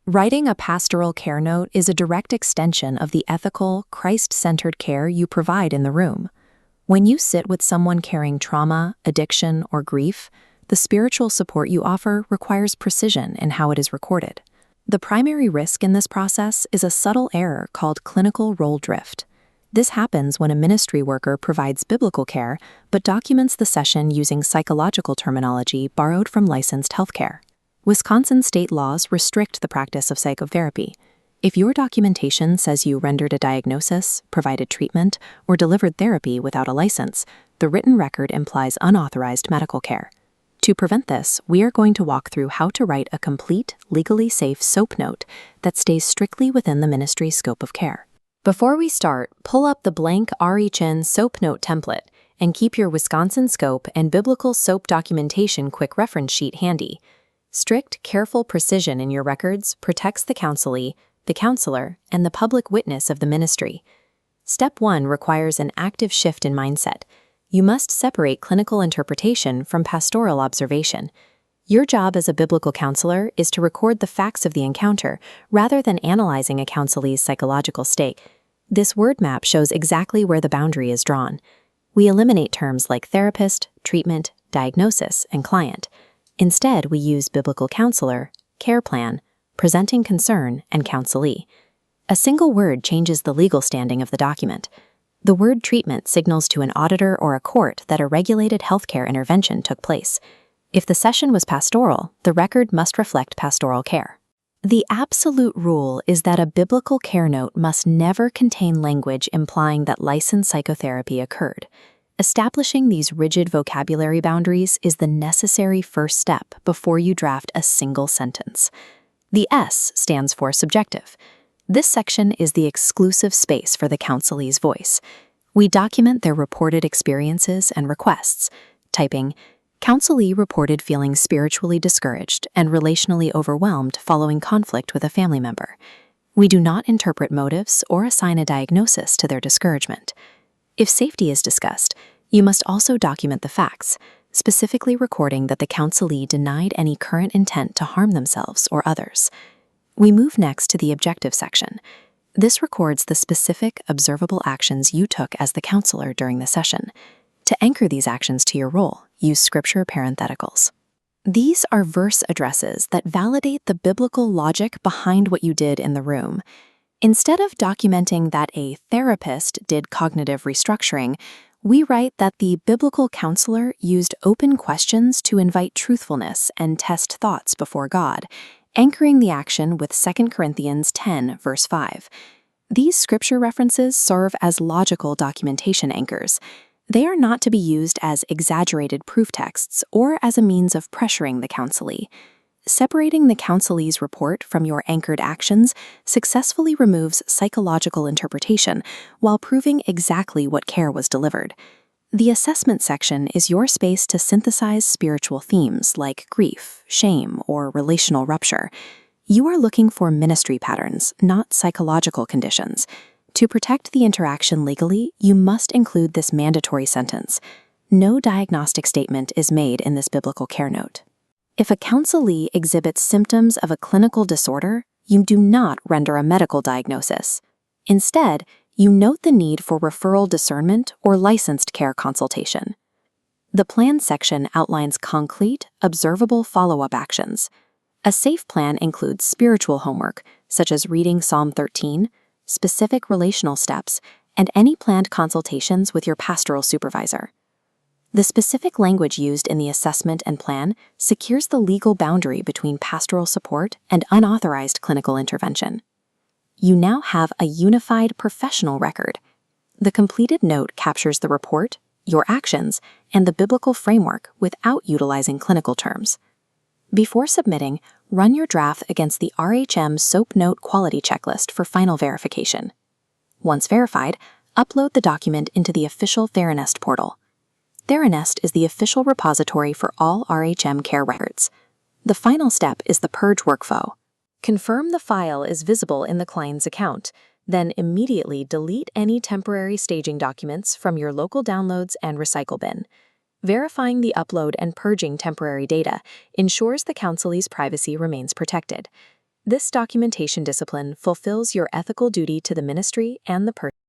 Writing a pastoral care note is a direct extension of the ethical, Christ-centered care you provide in the room. When you sit with someone carrying trauma, addiction, or grief, the spiritual support you offer requires precision in how it is recorded. The primary risk in this process is a subtle error called clinical role drift. This happens when a ministry worker provides biblical care but documents the session using psychological terminology borrowed from licensed healthcare. Wisconsin state laws restrict the practice of psychotherapy. If your documentation says you rendered a diagnosis, provided treatment, or delivered therapy without a license, the written record implies unauthorized medical care. To prevent this, we are going to walk through how to write a complete, legally safe SOAP note that stays strictly within the ministry's scope of care. Before we start, pull up the blank RHM SOAP note template and keep your Wisconsin scope and biblical SOAP documentation quick reference sheet handy. Strict, careful precision in your records protects the counselee, the counselor, and the public witness of the ministry. Step 1 requires an active shift in mindset. You must separate clinical interpretation from pastoral observation. Your job as a biblical counselor is to record the facts of the encounter rather than analyzing a counselee's psychological state. This word map shows exactly where the boundary is drawn. We eliminate terms like therapist, treatment, diagnosis, and client. Instead, we use biblical counselor, care plan, presenting concern, and counselee. A single word changes the legal standing of the document. The word treatment signals to an auditor or a court that a regulated healthcare intervention took place. If the session was pastoral, the record must reflect pastoral care. The absolute rule is that a biblical care note must never contain language implying that licensed psychotherapy occurred. Establishing these rigid vocabulary boundaries is the necessary first step before you draft a single sentence. The S stands for subjective. This section is the exclusive space for the counselee's voice. We document their reported experiences and requests, typing, "Counselee reported feeling spiritually discouraged and relationally overwhelmed following conflict with a family member." We do not interpret motives or assign a diagnosis to their discouragement. If safety is discussed, you must also document the facts, specifically recording that the counselee denied any current intent to harm themselves or others. We move next to the objective section. This records the specific, observable actions you took as the counselor during the session. To anchor these actions to your role, use scripture parentheticals. These are verse addresses that validate the biblical logic behind what you did in the room. Instead of documenting that a therapist did cognitive restructuring, we write that the biblical counselor used open questions to invite truthfulness and test thoughts before God, anchoring the action with 2 Corinthians 10, verse 5. These scripture references serve as logical documentation anchors. They are not to be used as exaggerated proof texts or as a means of pressuring the counselee. Separating the counselee's report from your anchored actions successfully removes psychological interpretation while proving exactly what care was delivered. The assessment section is your space to synthesize spiritual themes like grief, shame, or relational rupture. You are looking for ministry patterns, not psychological conditions. To protect the interaction legally, you must include this mandatory sentence. No diagnostic statement is made in this biblical care note. If a counselee exhibits symptoms of a clinical disorder, you do not render a medical diagnosis. Instead, you note the need for referral discernment or licensed care consultation. The plan section outlines concrete, observable follow-up actions. A safe plan includes spiritual homework, such as reading Psalm 13, specific relational steps, and any planned consultations with your pastoral supervisor. The specific language used in the assessment and plan secures the legal boundary between pastoral support and unauthorized clinical intervention. You now have a unified professional record. The completed note captures the report, your actions, and the biblical framework without utilizing clinical terms. Before submitting, run your draft against the RHM SOAP Note Quality Checklist for final verification. Once verified, upload the document into the official Theranest portal. Theranest is the official repository for all RHM care records. The final step is the purge workflow. Confirm the file is visible in the client's account, then immediately delete any temporary staging documents from your local downloads and recycle bin. Verifying the upload and purging temporary data ensures the counselee's privacy remains protected. This documentation discipline fulfills your ethical duty to the ministry and the person.